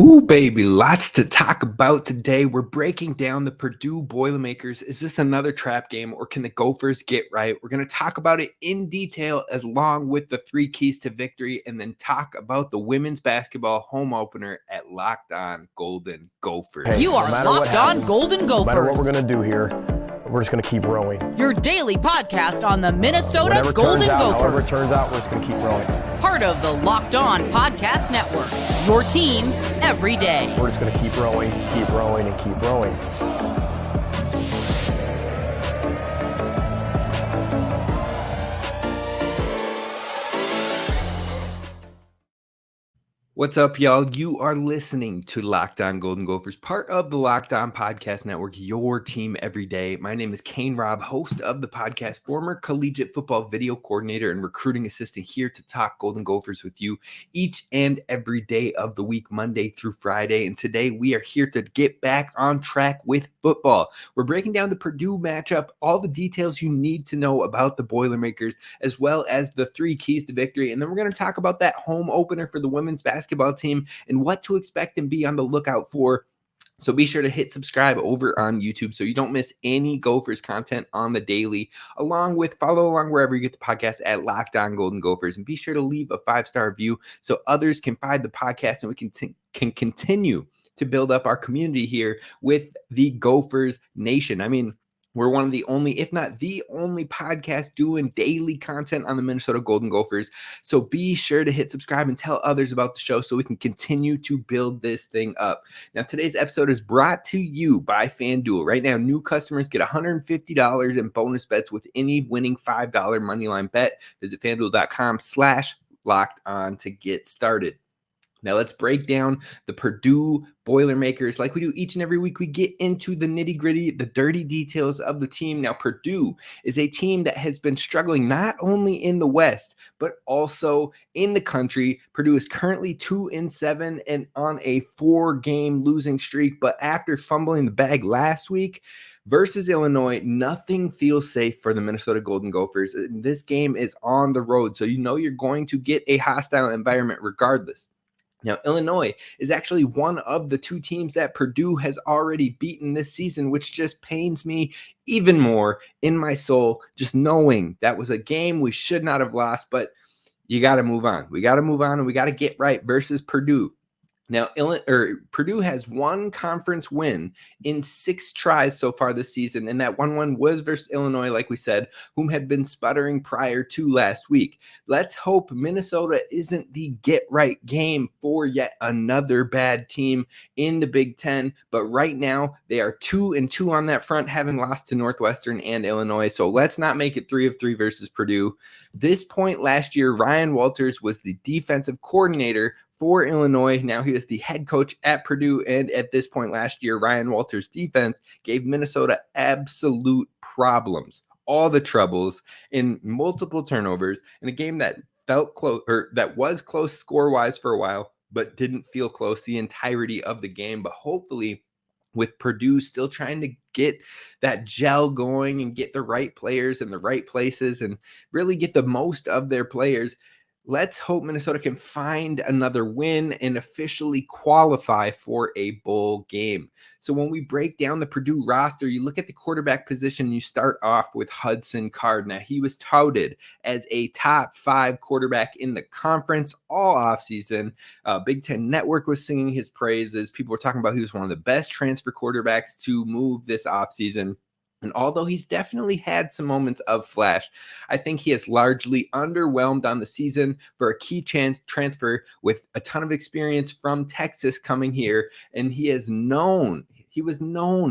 Ooh, baby, lots to talk about today. We're breaking down the Purdue Boilermakers. Is this another trap game, or can the Gophers get right? We're going to talk about it in detail, along with the 3 keys to victory, and then talk about the women's basketball home opener at Locked On Golden Gophers. Hey, You are Locked On Golden No matter what we're Gophers, going to do here, we're just going to keep rowing. your daily podcast on the Minnesota Whatever Golden however it Gophers. turns out, we're just going to keep rowing. Part of the Locked On Podcast Network, your team every day. We're just going to keep rowing, and keep rowing. What's up, y'all? You are listening to Locked On Golden Gophers, part of the Locked On Podcast Network, your team every day. My name is Kane Rob, host of the podcast, former collegiate football video coordinator and recruiting assistant, here to talk Golden Gophers with you each and every day of the week, Monday through Friday. And today we are here to get back on track with football. We're breaking down the Purdue matchup, all the details you need to know about the Boilermakers, as well as the 3 keys to victory. And then we're going to talk about that home opener for the women's basketball team and what to expect and be on the lookout for. So be sure to hit subscribe over on YouTube so you don't miss any Gophers content on the daily, along with follow along wherever you get the podcast at Locked On Golden Gophers. And be sure to leave a 5-star review so others can find the podcast and we can continue to build up our community here with the Gophers Nation. I mean, we're one of the only, if not the only, podcast doing daily content on the Minnesota Golden Gophers. So be sure to hit subscribe and tell others about the show so we can continue to build this thing up. Now, today's episode is brought to you by FanDuel. Right now, new customers get $150 in bonus bets with any winning $5 moneyline bet. Visit FanDuel.com/locked-on to get started. Now let's break down the Purdue Boilermakers. Like we do each and every week, we get into the nitty-gritty, the dirty details of the team. Now, Purdue is a team that has been struggling not only in the West, but also in the country. Purdue is currently 2-7 and on a 4-game losing streak. But after fumbling the bag last week versus Illinois, nothing feels safe for the Minnesota Golden Gophers. This game is on the road, so you know you're going to get a hostile environment regardless. Now, Illinois is actually one of the 2 teams that Purdue has already beaten this season, which just pains me even more in my soul, just knowing that was a game we should not have lost, but you got to move on. We got to move on and we got to get right versus Purdue. Now, Purdue has 1 conference win in 6 tries so far this season, and that 1-1 was versus Illinois, like we said, whom had been sputtering prior to last week. Let's hope Minnesota isn't the get-right game for yet another bad team in the Big Ten, but right now they are 2-2 on that front, having lost to Northwestern and Illinois, so let's not make it 3 of 3 versus Purdue. This point last year, Ryan Walters was the defensive coordinator for Illinois. Now he is the head coach at Purdue, and at this point last year, Ryan Walters' defense gave Minnesota absolute problems, all the troubles in multiple turnovers in a game that felt close, or that was close score-wise for a while, but didn't feel close the entirety of the game. But hopefully, with Purdue still trying to get that gel going and get the right players in the right places and really get the most of their players, let's hope Minnesota can find another win and officially qualify for a bowl game. So when we break down the Purdue roster, you look at the quarterback position, you start off with Hudson Card. Now, he was touted as a top 5 quarterback in the conference all offseason. Big Ten Network was singing his praises. People were talking about he was one of the best transfer quarterbacks to move this offseason. And although he's definitely had some moments of flash, I think he has largely underwhelmed on the season for a key transfer with a ton of experience from Texas coming here. And he was known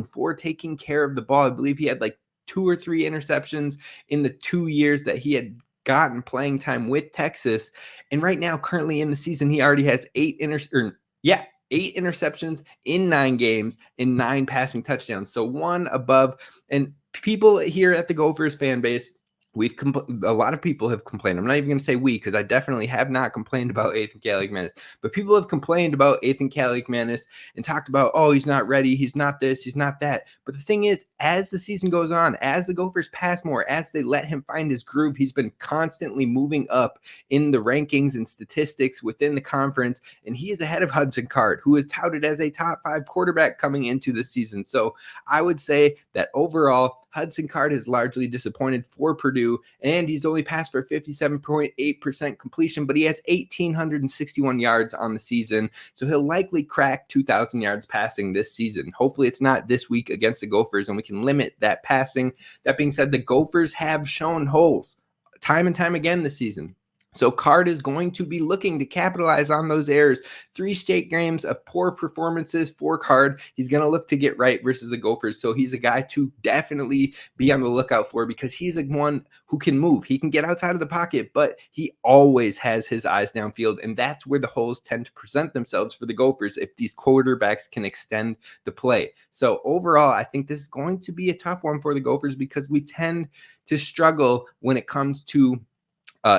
for taking care of the ball. I believe he had like 2 or 3 interceptions in the 2 years that he had gotten playing time with Texas. And right now, currently in the season, he already has 8 interceptions in 9 games and 9 passing touchdowns. So 1 above. And people here at the Gophers fan base, a lot of people have complained. I'm not even going to say we, because I definitely have not complained about Ethan Kaliakmanis, but people have complained about Ethan Kaliakmanis and talked about, oh, he's not ready, he's not this, he's not that. But the thing is, as the season goes on, as the Gophers pass more, as they let him find his groove, he's been constantly moving up in the rankings and statistics within the conference, and he is ahead of Hudson Card, who is touted as a top 5 quarterback coming into the season. So I would say that overall, Hudson Card has largely disappointed for Purdue, and he's only passed for 57.8% completion, but he has 1,861 yards on the season, so he'll likely crack 2,000 yards passing this season. Hopefully it's not this week against the Gophers, and we can limit that passing. That being said, the Gophers have shown holes time and time again this season. So Card is going to be looking to capitalize on those errors. 3 straight games of poor performances for Card. He's going to look to get right versus the Gophers. So he's a guy to definitely be on the lookout for, because he's a one who can move. He can get outside of the pocket, but he always has his eyes downfield. And that's where the holes tend to present themselves for the Gophers if these quarterbacks can extend the play. So overall, I think this is going to be a tough one for the Gophers, because we tend to struggle when it comes to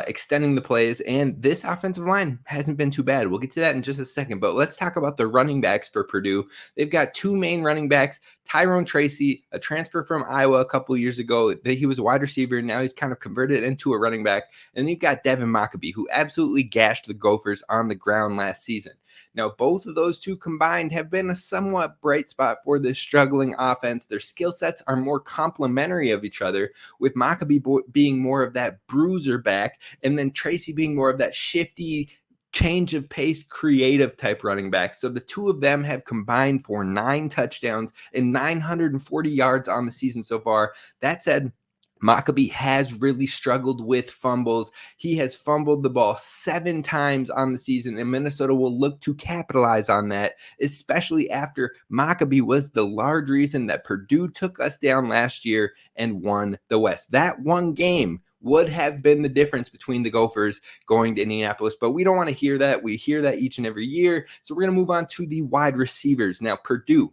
extending the plays, and this offensive line hasn't been too bad. We'll get to that in just a second, but let's talk about the running backs for Purdue. They've got 2 main running backs, Tyrone Tracy, a transfer from Iowa a couple of years ago. He was a wide receiver, now he's kind of converted into a running back, and you've got Devin Maccabee, who absolutely gashed the Gophers on the ground last season. Now, both of those 2 combined have been a somewhat bright spot for this struggling offense. Their skill sets are more complementary of each other, with Maccabee being more of that bruiser back, and then Tracy being more of that shifty, change of pace, creative type running back. So the 2 of them have combined for 9 touchdowns and 940 yards on the season so far. That said, Maccabee has really struggled with fumbles. He has fumbled the ball 7 times on the season, and Minnesota will look to capitalize on that, especially after Maccabee was the large reason that Purdue took us down last year and won the West. That one game would have been the difference between the Gophers going to Indianapolis, but we don't want to hear that. We hear that each and every year. So we're going to move on to the wide receivers. Now, Purdue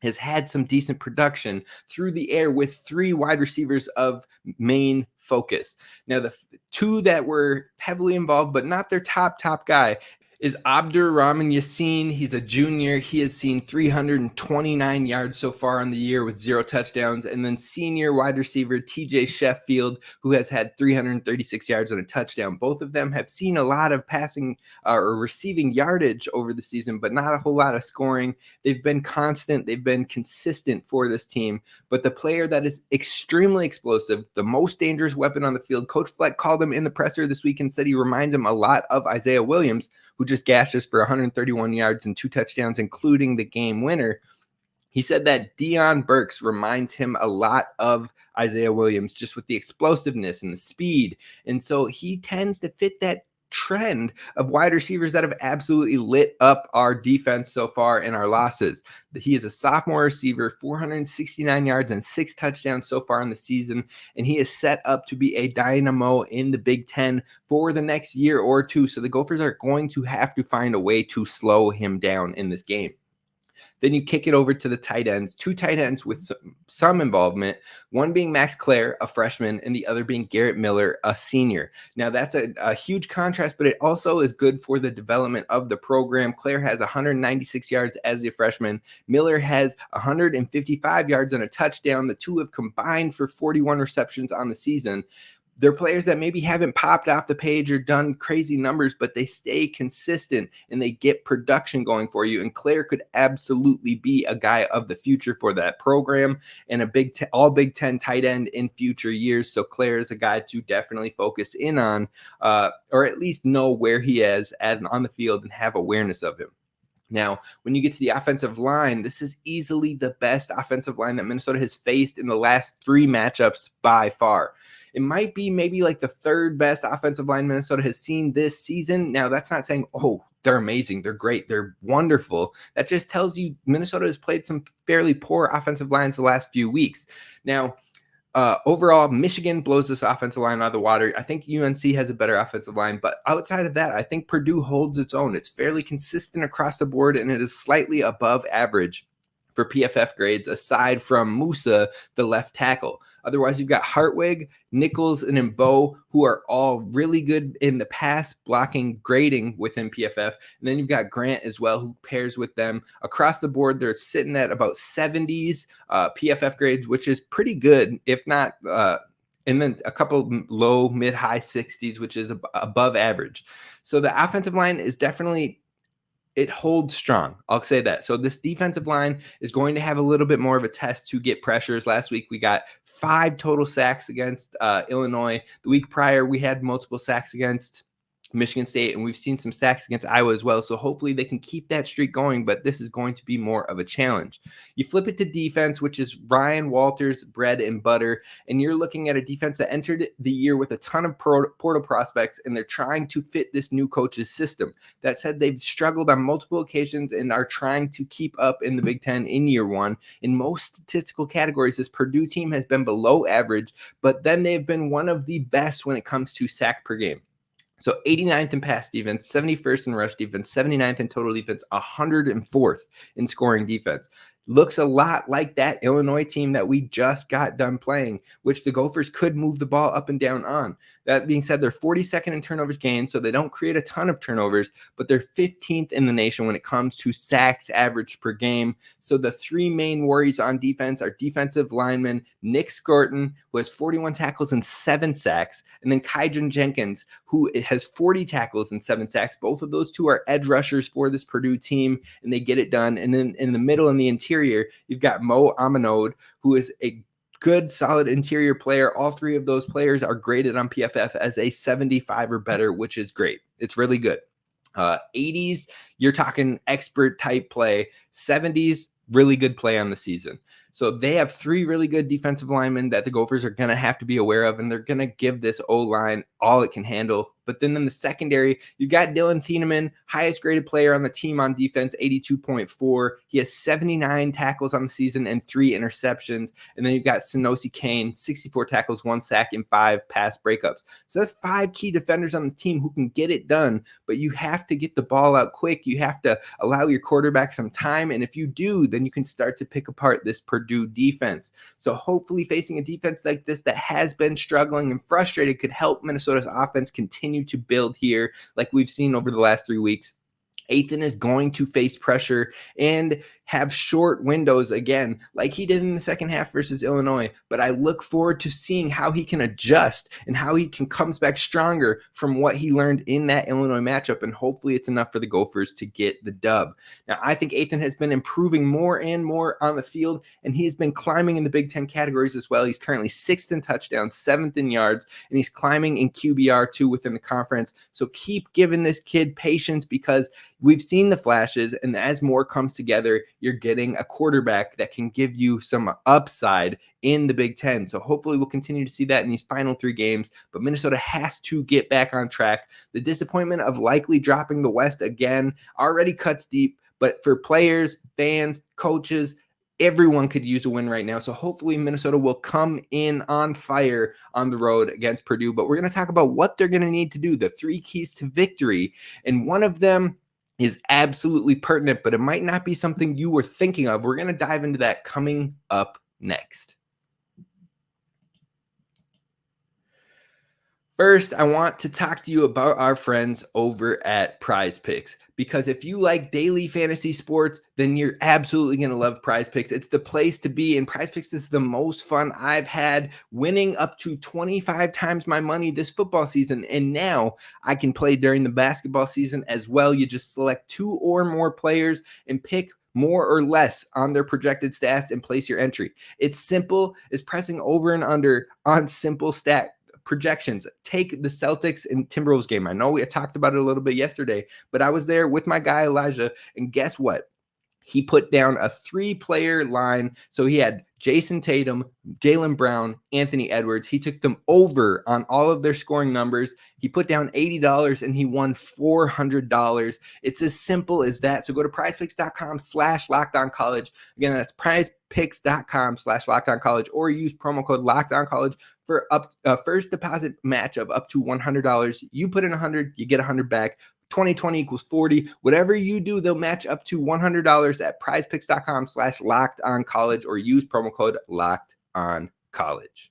has had some decent production through the air with 3 wide receivers of main focus. Now, the 2 that were heavily involved, but not their top guy, is Abdur-Rahman Yassin. He's a junior. He has seen 329 yards so far on the year with 0 touchdowns. And then senior wide receiver TJ Sheffield, who has had 336 yards and a touchdown. Both of them have seen a lot of passing or receiving yardage over the season, but not a whole lot of scoring. They've been constant. They've been consistent for this team. But the player that is extremely explosive, the most dangerous weapon on the field, Coach Fleck called him in the presser this week and said he reminds him a lot of Isaiah Williams, who just gashed us for 131 yards and 2 touchdowns, including the game winner. He said that Dion Burks reminds him a lot of Isaiah Williams, just with the explosiveness and the speed. And so he tends to fit that trend of wide receivers that have absolutely lit up our defense so far in our losses. He is a sophomore receiver, 469 yards and 6 touchdowns so far in the season, and he is set up to be a dynamo in the Big Ten for the next year or 2. So the Gophers are going to have to find a way to slow him down in this game. Then you kick it over to the tight ends, 2 tight ends with some involvement, one being Max Clare, a freshman, and the other being Garrett Miller, a senior. Now, that's a huge contrast, but it also is good for the development of the program. Clare has 196 yards as a freshman. Miller has 155 yards and a touchdown. The 2 have combined for 41 receptions on the season. They're players that maybe haven't popped off the page or done crazy numbers, but they stay consistent and they get production going for you. And Clare could absolutely be a guy of the future for that program and a all Big Ten tight end in future years. So Clare is a guy to definitely focus in on, or at least know where he is on the field and have awareness of him. Now, when you get to the offensive line, this is easily the best offensive line that Minnesota has faced in the last 3 matchups by far. It might be maybe like the 3rd best offensive line Minnesota has seen this season. Now, that's not saying, oh, they're amazing, they're great, they're wonderful. That just tells you Minnesota has played some fairly poor offensive lines the last few weeks. Now, overall, Michigan blows this offensive line out of the water. I think UNC has a better offensive line, but outside of that, I think Purdue holds its own. It's fairly consistent across the board, and it is slightly above average for PFF grades aside from Musa, the left tackle. Otherwise, you've got Hartwig, Nichols, and Mbo, who are all really good in the pass blocking grading within PFF. And then you've got Grant as well, who pairs with them. Across the board, they're sitting at about 70s PFF grades, which is pretty good, if not and then a couple low, mid, high 60s, which is above average. So the offensive line is definitely, it holds strong. I'll say that. So this defensive line is going to have a little bit more of a test to get pressures. Last week, we got 5 total sacks against Illinois. The week prior, we had multiple sacks against Michigan State, and we've seen some sacks against Iowa as well. So hopefully they can keep that streak going, but this is going to be more of a challenge. You flip it to defense, which is Ryan Walters' bread and butter, and you're looking at a defense that entered the year with a ton of portal prospects, and they're trying to fit this new coach's system. That said, they've struggled on multiple occasions and are trying to keep up in the Big Ten in year one. In most statistical categories, this Purdue team has been below average, but then they've been one of the best when it comes to sack per game. So 89th in pass defense, 71st in rush defense, 79th in total defense, 104th in scoring defense. Looks a lot like that Illinois team that we just got done playing, which the Gophers could move the ball up and down on. That being said, they're 42nd in turnovers gained, so they don't create a ton of turnovers, but they're 15th in the nation when it comes to sacks average per game. So the 3 main worries on defense are defensive lineman Nick Scorton, who has 41 tackles and 7 sacks, and then Kyjan Jenkins, who has 40 tackles and 7 sacks. Both of those two are edge rushers for this Purdue team, and they get it done. And then in the middle and the interior, you've got Mo Amanode, who is a good, solid interior player. All 3 of those players are graded on PFF as a 75 or better, which is great. It's really good. 80s, you're talking expert type play. 70s, really good play on the season. So they have 3 really good defensive linemen that the Gophers are going to have to be aware of, and they're going to give this O-line all it can handle. But then in the secondary, you've got Dylan Thieneman, highest graded player on the team on defense, 82.4. He has 79 tackles on the season and 3 interceptions. And then you've got Sanosi Kane, 64 tackles, 1 sack, and 5 pass breakups. So that's 5 key defenders on the team who can get it done, but you have to get the ball out quick. You have to allow your quarterback some time. And if you do, then you can start to pick apart this Purdue defense. So hopefully facing a defense like this that has been struggling and frustrated could help Minnesota's offense continue to build here like we've seen over the last 3 weeks. Ethan is going to face pressure and have short windows again, like he did in the second half versus Illinois. But I look forward to seeing how he can adjust and how he comes back stronger from what he learned in that Illinois matchup. And hopefully it's enough for the Gophers to get the dub. Now, I think Ethan has been improving more and more on the field, and he's been climbing in the Big Ten categories as well. He's currently 6th in touchdowns, 7th in yards, and he's climbing in QBR too within the conference. So keep giving this kid patience, because we've seen the flashes, and as more comes together, you're getting a quarterback that can give you some upside in the Big Ten. So hopefully we'll continue to see that in these final 3 games, but Minnesota has to get back on track. The disappointment of likely dropping the West again already cuts deep, but for players, fans, coaches, everyone could use a win right now. So hopefully Minnesota will come in on fire on the road against Purdue, but we're going to talk about what they're going to need to do, the 3 keys to victory, and one of them is absolutely pertinent, but it might not be something you were thinking of. We're going to dive into that coming up next. First, I want to talk to you about our friends over at Prize Picks, because if you like daily fantasy sports, then you're absolutely going to love Prize Picks. It's the place to be, and Prize Picks is the most fun I've had, winning up to 25 times my money this football season, and now I can play during the basketball season as well. You just select 2 or more players and pick more or less on their projected stats and place your entry. It's simple as pressing over and under on simple stat projections. Take the Celtics and Timberwolves game. I know we talked about it a little bit yesterday, but I was there with my guy Elijah, and guess what? He put down a 3-player line. So he had Jason Tatum, Jaylen Brown, Anthony Edwards. He took them over on all of their scoring numbers. He put down $80 and he won $400. It's as simple as that. So go to prizepicks.com/lockedoncollege. Again, that's prizepicks.com/lockedoncollege, or use promo code lockedoncollege for first deposit match of up to $100. You put in $100, you get $100 back. 2020 equals 40. Whatever you do, they'll match up to $100 at prizepicks.com/lockedoncollege or use promo code LOCKEDONCollege.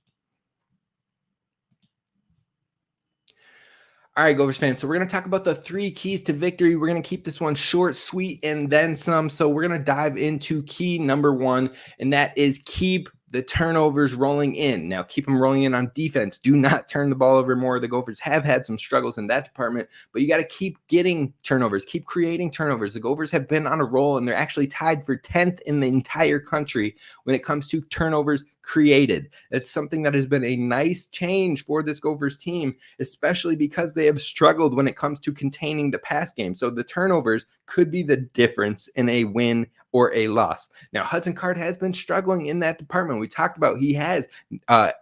All right, Gophers fans. So we're going to talk about the 3 keys to victory. We're going to keep this one short, sweet, and then some. So we're going to dive into key number 1, and that is keep the turnovers rolling in. Now, keep them rolling in on defense. Do not turn the ball over more. The Gophers have had some struggles in that department, but you got to keep getting turnovers, keep creating turnovers. The Gophers have been on a roll, and they're actually tied for 10th in the entire country when it comes to turnovers created. It's something that has been a nice change for this Gophers team, especially because they have struggled when it comes to containing the pass game. So the turnovers could be the difference in a win or a loss. Now, Hudson Card has been struggling in that department. We talked about he has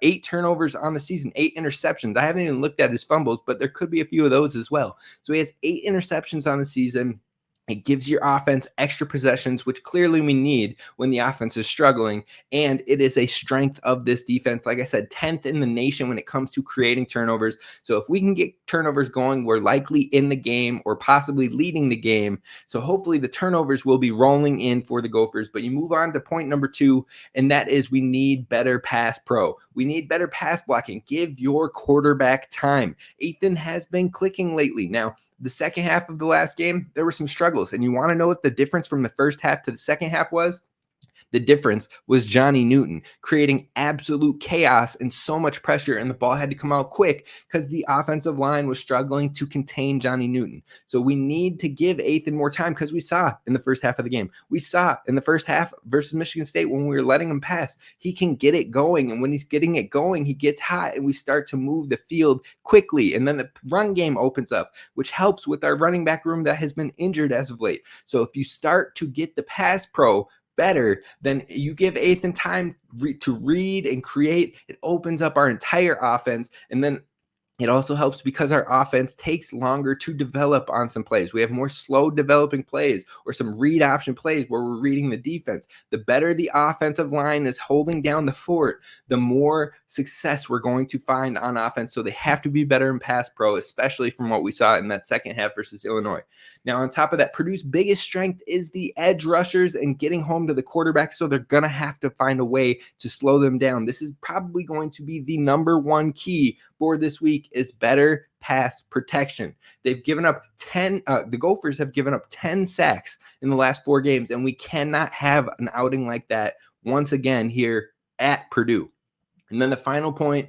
8 turnovers on the season, 8 interceptions. I haven't even looked at his fumbles, but there could be a few of those as well. So he has 8 interceptions on the season. It gives your offense extra possessions, which clearly we need when the offense is struggling. And it is a strength of this defense. Like I said, 10th in the nation when it comes to creating turnovers. So if we can get turnovers going, we're likely in the game or possibly leading the game. So hopefully the turnovers will be rolling in for the Gophers. But you move on to point number 2, and that is we need better pass pro. We need better pass blocking. Give your quarterback time. Ethan has been clicking lately. Now, the second half of the last game, there were some struggles. And you want to know what the difference from the first half to the second half was? The difference was Johnny Newton creating absolute chaos and so much pressure, and the ball had to come out quick because the offensive line was struggling to contain Johnny Newton. So we need to give Ethan more time because we saw in the first half of the game, we saw in the first half versus Michigan State when we were letting him pass, he can get it going. And when he's getting it going, he gets hot and we start to move the field quickly. And then the run game opens up, which helps with our running back room that has been injured as of late. So if you start to get the pass pro better, then you give Ethan time to read and create. It opens up our entire offense. And then it also helps because our offense takes longer to develop on some plays. We have more slow developing plays or some read option plays where we're reading the defense. The better the offensive line is holding down the fort, the more success we're going to find on offense. So they have to be better in pass pro, especially from what we saw in that second half versus Illinois. Now, on top of that, Purdue's biggest strength is the edge rushers and getting home to the quarterback. So they're going to have to find a way to slow them down. This is probably going to be the number 1 key for this week is better pass protection. They've given up 10, the Gophers have given up 10 sacks in the last 4 games, and we cannot have an outing like that once again here at Purdue. And then the final point,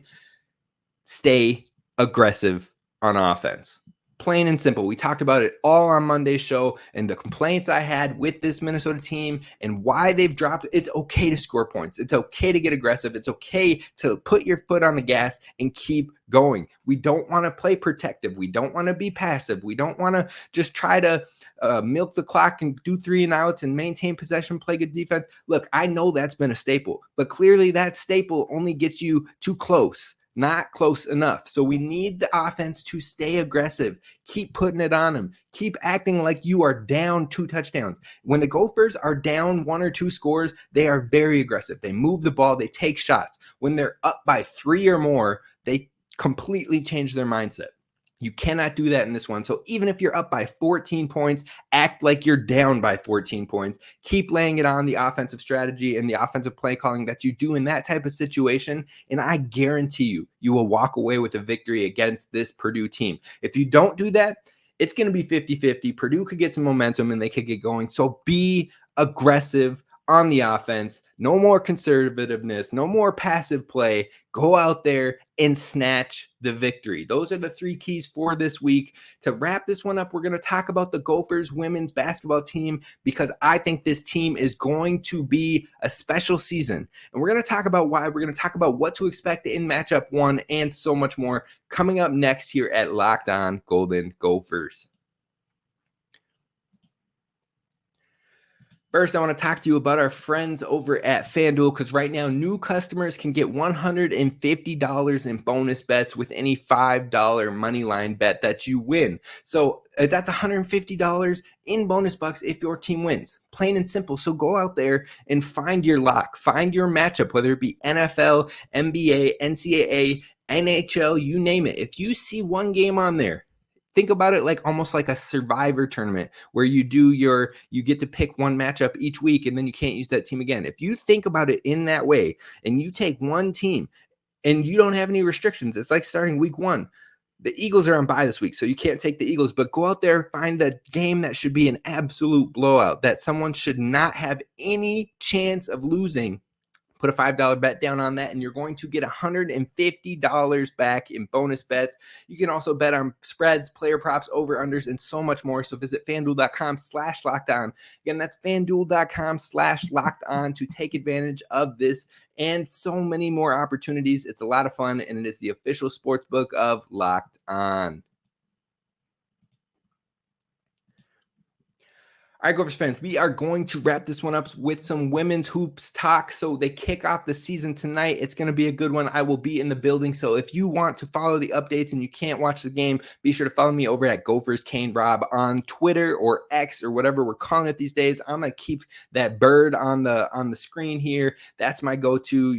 stay aggressive on offense. Plain and simple. We talked about it all on Monday's show and the complaints I had with this Minnesota team and why they've dropped. It's okay to score points. It's okay to get aggressive. It's okay to put your foot on the gas and keep going. We don't want to play protective. We don't want to be passive. We don't want to just try to milk the clock and do 3 and outs and maintain possession, play good defense. Look, I know that's been a staple, but clearly that staple only gets you too close. Not close enough. So we need the offense to stay aggressive. Keep putting it on them. Keep acting like you are down 2 touchdowns. When the Gophers are down 1 or 2 scores, they are very aggressive. They move the ball. They take shots. When they're up by 3 or more, they completely change their mindset. You cannot do that in this one. So even if you're up by 14 points, act like you're down by 14 points. Keep laying it on the offensive strategy and the offensive play calling that you do in that type of situation. And I guarantee you, you will walk away with a victory against this Purdue team. If you don't do that, it's going to be 50-50. Purdue could get some momentum and they could get going. So be aggressive on the offense. No more conservativeness, no more passive play. Go out there and snatch the victory. Those are the 3 keys for this week. To wrap this one up, we're going to talk about the Gophers women's basketball team because I think this team is going to be a special season. And we're going to talk about why. We're going to talk about what to expect in matchup 1 and so much more coming up next here at Locked On Golden Gophers. First, I want to talk to you about our friends over at FanDuel because right now, new customers can get $150 in bonus bets with any $5 moneyline bet that you win. So that's $150 in bonus bucks if your team wins. Plain and simple. So go out there and find your lock. Find your matchup, whether it be NFL, NBA, NCAA, NHL, you name it. If you see one game on there, think about it like almost like a survivor tournament where you get to pick one matchup each week and then you can't use that team again. If you think about it in that way and you take one team and you don't have any restrictions, it's like starting week 1. The Eagles are on bye this week, so you can't take the Eagles, but go out there, find a game that should be an absolute blowout, that someone should not have any chance of losing. Put a $5 bet down on that, and you're going to get $150 back in bonus bets. You can also bet on spreads, player props, over-unders, and so much more. So visit FanDuel.com/lockedon. Again, that's FanDuel.com/lockedon to take advantage of this and so many more opportunities. It's a lot of fun, and it is the official sportsbook of Locked On. All right, Gophers fans, we are going to wrap this one up with some women's hoops talk. So they kick off the season tonight. It's going to be a good one. I will be in the building. So if you want to follow the updates and you can't watch the game, be sure to follow me over at Gophers Kane Rob on Twitter or X or whatever we're calling it these days. I'm going to keep that bird on the screen here. That's my go-to.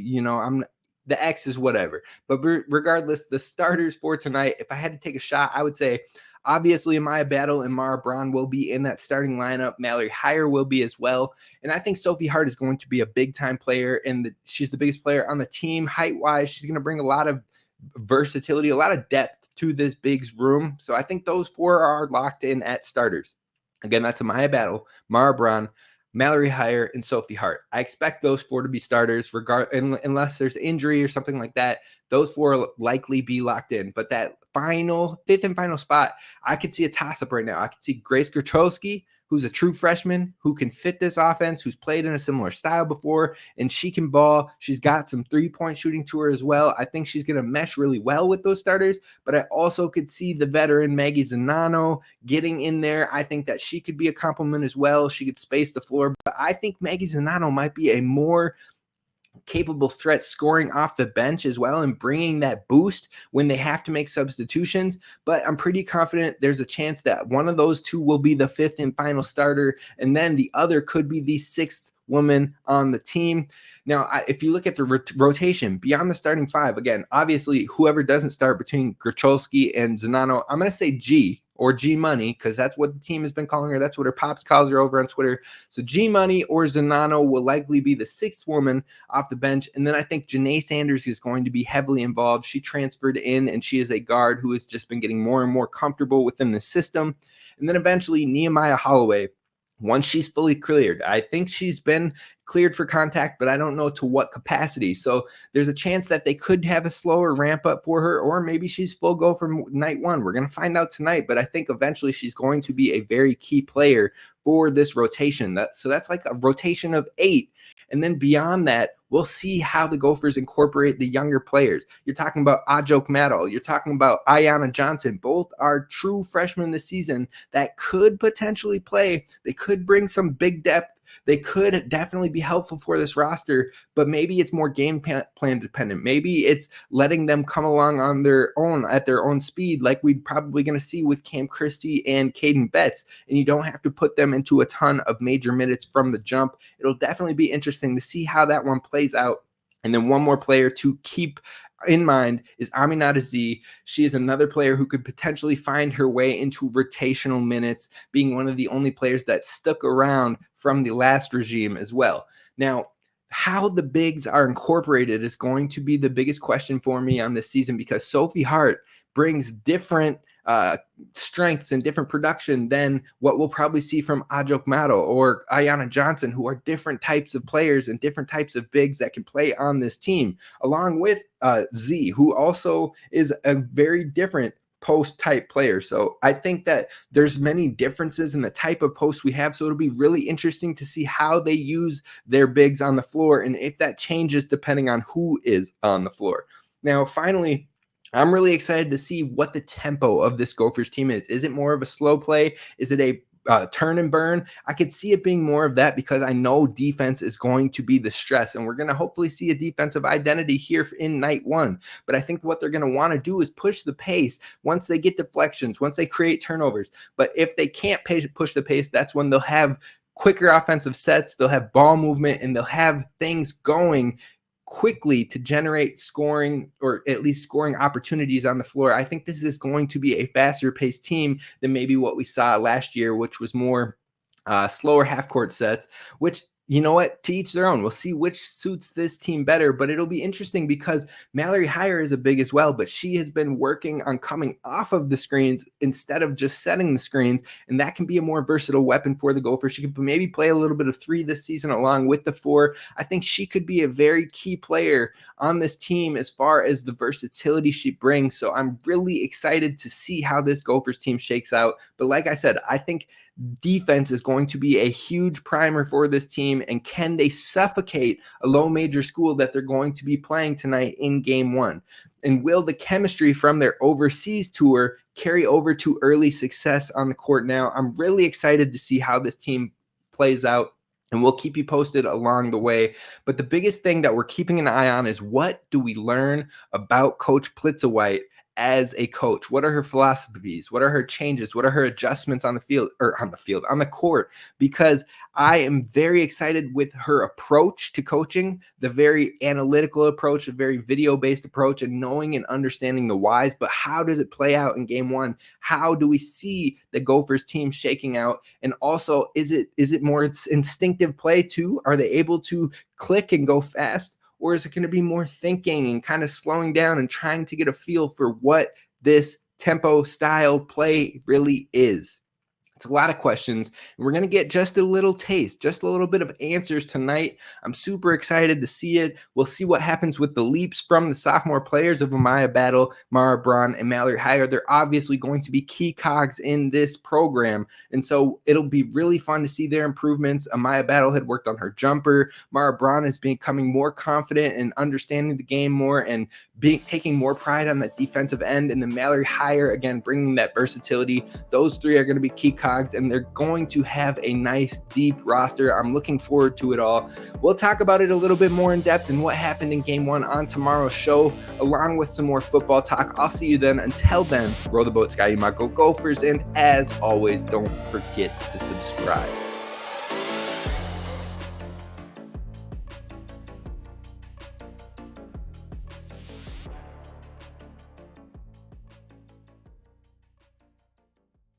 The X is whatever. But regardless, the starters for tonight, if I had to take a shot, I would say obviously Amaya Battle and Mara Braun will be in that starting lineup. Mallory Heyer will be as well. And I think Sophie Hart is going to be a big-time player, and she's the biggest player on the team. Height-wise, she's going to bring a lot of versatility, a lot of depth to this Bigs room. So I think those 4 are locked in at starters. Again, that's Amaya Battle, Mara Braun, Mallory Heyer, and Sophie Hart. I expect those 4 to be starters, unless there's injury or something like that. Those 4 will likely be locked in. But that fifth and final spot, I could see a toss-up right now. I could see Grace Grachowski, who's a true freshman, who can fit this offense, who's played in a similar style before, and she can ball. She's got some three-point shooting to her as well. I think she's going to mesh really well with those starters, but I also could see the veteran Maggie Zanano getting in there. I think that she could be a compliment as well. She could space the floor, but I think Maggie Zanano might be a more capable threat scoring off the bench as well and bringing that boost when they have to make substitutions. But I'm pretty confident there's a chance that one of those 2 will be the 5th and final starter, and then the other could be the 6th woman on the team. Now, if you look at the rotation beyond the starting 5, again, obviously whoever doesn't start between Grachowski and Zanano, I'm going to say G or G Money, because that's what the team has been calling her. That's what her pops calls her over on Twitter. So G Money or Zanano will likely be the 6th woman off the bench. And then I think Janae Sanders is going to be heavily involved. She transferred in, and she is a guard who has just been getting more and more comfortable within the system. And then eventually Nehemiah Holloway, once she's fully cleared. I think she's been cleared for contact, but I don't know to what capacity. So there's a chance that they could have a slower ramp up for her, or maybe she's full go from night 1. We're going to find out tonight, but I think eventually she's going to be a very key player for this rotation. So that's like a rotation of 8. And then beyond that, we'll see how the Gophers incorporate the younger players. You're talking about Ajok Madal. You're talking about Ayanna Johnson. Both are true freshmen this season that could potentially play. They could bring some big depth. They could definitely be helpful for this roster, but maybe it's more game plan dependent. Maybe it's letting them come along on their own at their own speed, like we're probably going to see with Cam Christie and Caden Betts, and you don't have to put them into a ton of major minutes from the jump. It'll definitely be interesting to see how that one plays out. And then one more player to keep in mind is Aminata Z. She is another player who could potentially find her way into rotational minutes, being one of the only players that stuck around from the last regime as well. Now, how the bigs are incorporated is going to be the biggest question for me on this season, because Sophie Hart brings different strengths and different production than what we'll probably see from Ajok Madal or Ayanna Johnson, who are different types of players and different types of bigs that can play on this team, along with Z, who also is a very different post type player. So I think that there's many differences in the type of posts we have. So it'll be really interesting to see how they use their bigs on the floor and if that changes depending on who is on the floor. Now, finally, I'm really excited to see what the tempo of this Gophers team is. Is it more of a slow play? Is it a turn and burn? I could see it being more of that, because I know defense is going to be the stress, and we're going to hopefully see a defensive identity here in night 1. But I think what they're going to want to do is push the pace once they get deflections, once they create turnovers. But if they can't push the pace, that's when they'll have quicker offensive sets, they'll have ball movement, and they'll have things going quickly to generate scoring, or at least scoring opportunities on the floor. I think this is going to be a faster paced team than maybe what we saw last year, which was more slower half court sets, which, you know what, to each their own. We'll see which suits this team better, but it'll be interesting because Mallory Heyer is a big as well, but she has been working on coming off of the screens instead of just setting the screens, and that can be a more versatile weapon for the Gophers. She could maybe play a little bit of 3 this season along with the 4. I think she could be a very key player on this team as far as the versatility she brings, so I'm really excited to see how this Gophers team shakes out. But like I said, I think defense is going to be a huge primer for this team, and can they suffocate a low major school that they're going to be playing tonight in game 1? And will the chemistry from their overseas tour carry over to early success on the court now? I'm really excited to see how this team plays out, and we'll keep you posted along the way. But the biggest thing that we're keeping an eye on is, what do we learn about Coach Plitzawhite as a coach? What are her philosophies? What are her changes? What are her adjustments on the court? Because I am very excited with her approach to coaching, the very analytical approach, a very video-based approach, and knowing and understanding the whys. But how does it play out in game 1? How do we see the Gophers team shaking out? And also, is it more instinctive play too? Are they able to click and go fast? Or is it going to be more thinking and kind of slowing down and trying to get a feel for what this tempo style play really is? It's a lot of questions, and we're going to get just a little taste, just a little bit of answers tonight. I'm super excited to see it. We'll see what happens with the leaps from the sophomore players of Amaya Battle, Mara Braun, and Mallory Heyer. They're obviously going to be key cogs in this program, and so it'll be really fun to see their improvements. Amaya Battle had worked on her jumper. Mara Braun is becoming more confident and understanding the game more, and taking more pride on that defensive end. And then Mallory Heyer, again, bringing that versatility. Those 3 are going to be key cogs, and they're going to have a nice deep roster. I'm looking forward to it all. We'll talk about it a little bit more in depth and what happened in game 1 on tomorrow's show, along with some more football talk. I'll see you then. Until then, row the boat, Sky, you might go Gophers, and as always, don't forget to subscribe.